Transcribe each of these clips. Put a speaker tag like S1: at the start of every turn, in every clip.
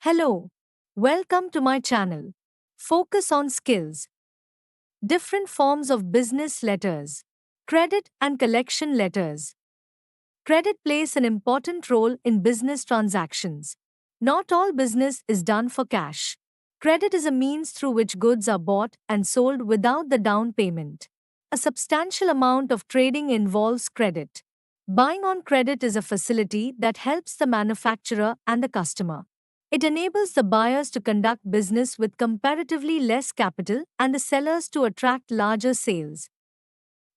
S1: Hello, welcome to my channel. Focus on skills. Different forms of business letters. Credit and collection letters. Credit plays an important role in business transactions. Not all business is done for cash. Credit is a means through which goods are bought and sold without the down payment. A substantial amount of trading involves credit. Buying on credit is a facility that helps the manufacturer and the customer. It enables the buyers to conduct business with comparatively less capital and the sellers to attract larger sales.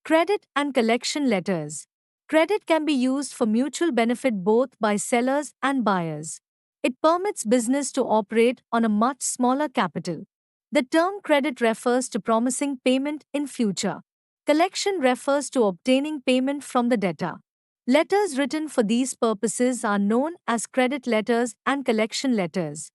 S1: Credit and collection letters. Credit can be used for mutual benefit both by sellers and buyers. It permits business to operate on a much smaller capital. The term credit refers to promising payment in future. Collection refers to obtaining payment from the debtor. Letters written for these purposes are known as credit letters and collection letters.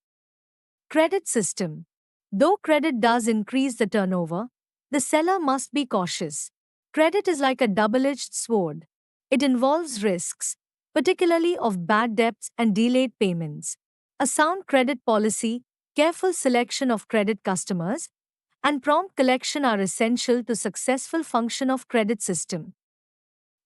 S1: Credit system. Though credit does increase the turnover, the seller must be cautious. Credit is like a double-edged sword. It involves risks, particularly of bad debts and delayed payments. A sound credit policy, careful selection of credit customers, and prompt collection are essential to successful function of credit system.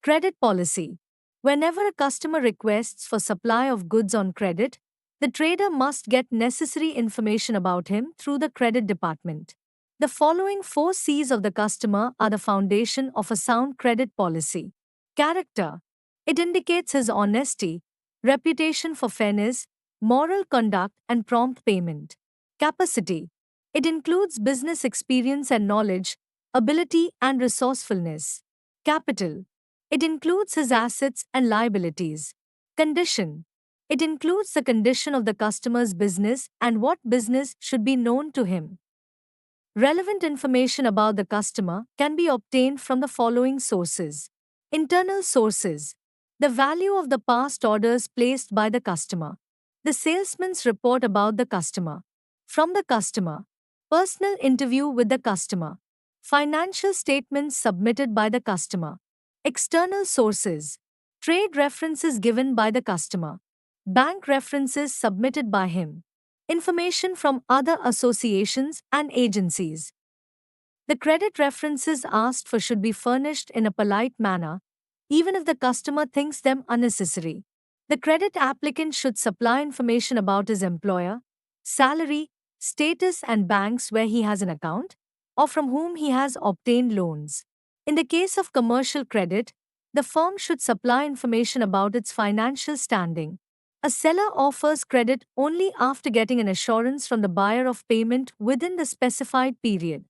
S1: Credit policy. Whenever a customer requests for supply of goods on credit, the trader must get necessary information about him through the credit department. The following 4 C's of the customer are the foundation of a sound credit policy. Character. It indicates his honesty, reputation for fairness, moral conduct, and prompt payment. Capacity. It includes business experience and knowledge, ability, and resourcefulness. Capital. It includes his assets and liabilities. Condition. It includes the condition of the customer's business and what business should be known to him. Relevant information about the customer can be obtained from the following sources. Internal sources. The value of the past orders placed by the customer. The salesman's report about the customer. From the customer. Personal interview with the customer. Financial statements submitted by the customer. External sources. Trade references given by the customer. Bank references submitted by him. Information from other associations and agencies. The credit references asked for should be furnished in a polite manner, even if the customer thinks them unnecessary. The credit applicant should supply information about his employer, salary, status, and banks where he has an account, or from whom he has obtained loans. In the case of commercial credit, the firm should supply information about its financial standing. A seller offers credit only after getting an assurance from the buyer of payment within the specified period.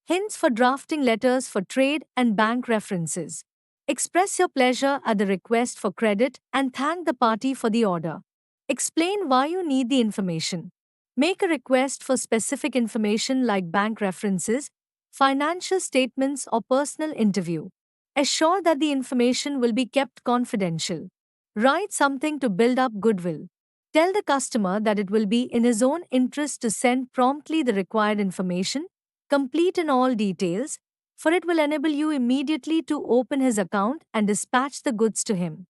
S1: Hints for drafting letters for trade and bank references. Express your pleasure at the request for credit and thank the party for the order. Explain why you need the information. Make a request for specific information like bank references, financial statements, or personal interview. Assure that the information will be kept confidential. Write something to build up goodwill. Tell the customer that it will be in his own interest to send promptly the required information, complete in all details, for it will enable you immediately to open his account and dispatch the goods to him.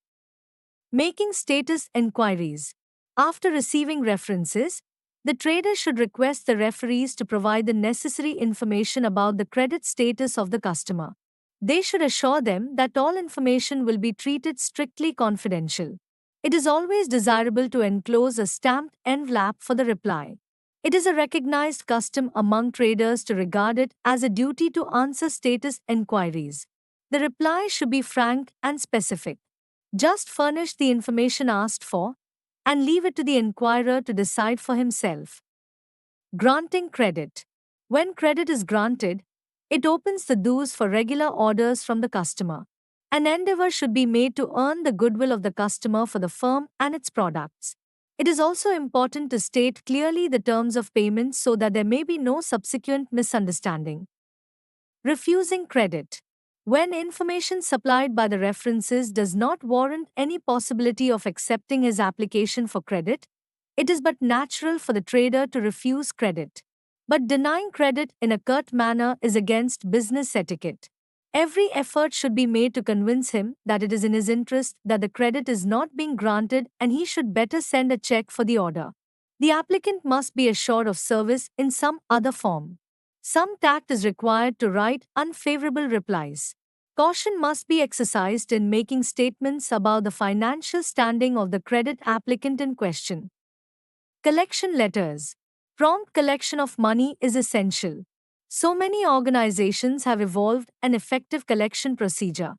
S1: Making status enquiries. After receiving references, the trader should request the referees to provide the necessary information about the credit status of the customer. They should assure them that all information will be treated strictly confidential. It is always desirable to enclose a stamped envelope for the reply. It is a recognized custom among traders to regard it as a duty to answer status enquiries. The reply should be frank and specific. Just furnish the information asked for and leave it to the inquirer to decide for himself. Granting credit. When credit is granted, it opens the doors for regular orders from the customer. An endeavor should be made to earn the goodwill of the customer for the firm and its products. It is also important to state clearly the terms of payment so that there may be no subsequent misunderstanding. Refusing credit. When information supplied by the references does not warrant any possibility of accepting his application for credit, it is but natural for the trader to refuse credit. But denying credit in a curt manner is against business etiquette. Every effort should be made to convince him that it is in his interest that the credit is not being granted and he should better send a check for the order. The applicant must be assured of service in some other form. Some tact is required to write unfavorable replies. Caution must be exercised in making statements about the financial standing of the credit applicant in question. Collection letters. Prompt collection of money is essential. So many organizations have evolved an effective collection procedure.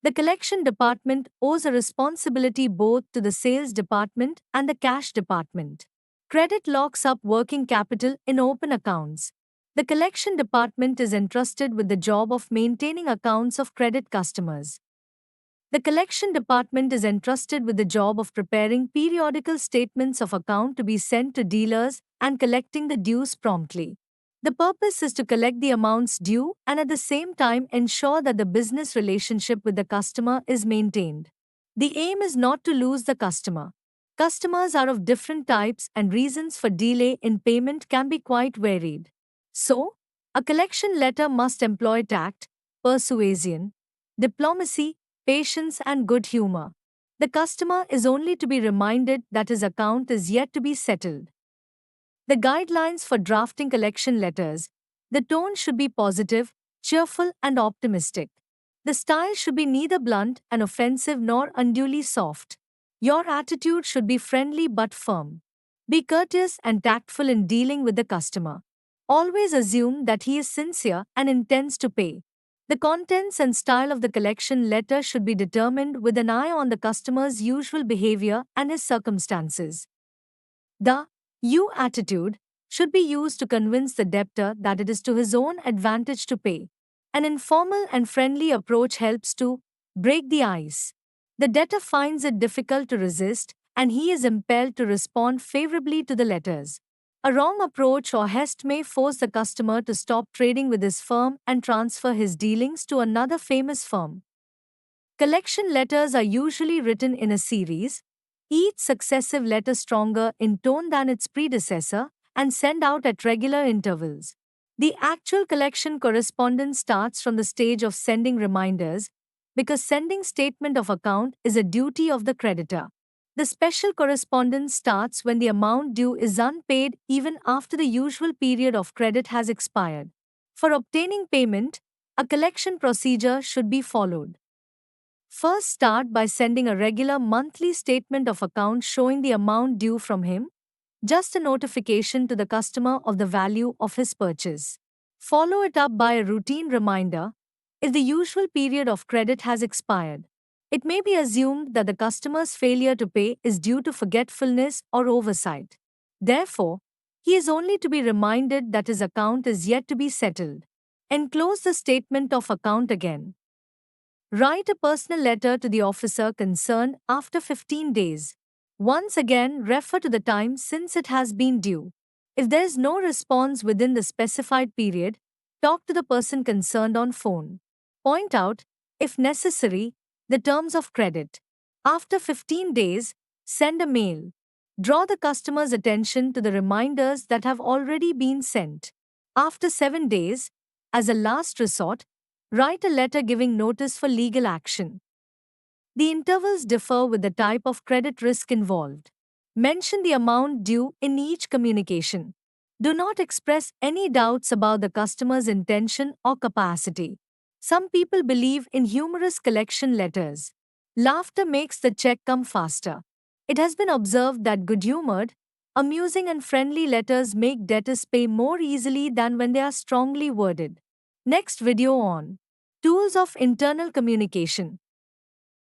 S1: The collection department owes a responsibility both to the sales department and the cash department. Credit locks up working capital in open accounts. The collection department is entrusted with the job of maintaining accounts of credit customers. The collection department is entrusted with the job of preparing periodical statements of account to be sent to dealers and collecting the dues promptly. The purpose is to collect the amounts due and at the same time ensure that the business relationship with the customer is maintained. The aim is not to lose the customer. Customers are of different types and reasons for delay in payment can be quite varied. So, a collection letter must employ tact, persuasion, diplomacy, patience, and good humor. The customer is only to be reminded that his account is yet to be settled. The guidelines for drafting collection letters. The tone should be positive, cheerful, and optimistic. The style should be neither blunt and offensive nor unduly soft. Your attitude should be friendly but firm. Be courteous and tactful in dealing with the customer. Always assume that he is sincere and intends to pay. The contents and style of the collection letter should be determined with an eye on the customer's usual behavior and his circumstances. The you attitude should be used to convince the debtor that it is to his own advantage to pay. An informal and friendly approach helps to break the ice. The debtor finds it difficult to resist, and he is impelled to respond favorably to the letters. A wrong approach or haste may force the customer to stop trading with his firm and transfer his dealings to another famous firm. Collection letters are usually written in a series, each successive letter stronger in tone than its predecessor, and sent out at regular intervals. The actual collection correspondence starts from the stage of sending reminders, because sending statement of account is a duty of the creditor. The special correspondence starts when the amount due is unpaid even after the usual period of credit has expired. For obtaining payment, a collection procedure should be followed. First, start by sending a regular monthly statement of account showing the amount due from him, just a notification to the customer of the value of his purchase. Follow it up by a routine reminder if the usual period of credit has expired. It may be assumed that the customer's failure to pay is due to forgetfulness or oversight. Therefore, he is only to be reminded that his account is yet to be settled. Enclose the statement of account again. Write a personal letter to the officer concerned after 15 days. Once again, refer to the time since it has been due. If there is no response within the specified period, talk to the person concerned on phone. Point out, if necessary, the terms of credit. After 15 days, send a mail. Draw the customer's attention to the reminders that have already been sent. After 7 days, as a last resort, write a letter giving notice for legal action. The intervals differ with the type of credit risk involved. Mention the amount due in each communication. Do not express any doubts about the customer's intention or capacity. Some people believe in humorous collection letters. Laughter makes the check come faster. It has been observed that good-humored, amusing and friendly letters make debtors pay more easily than when they are strongly worded. Next video on Tools of Internal Communication.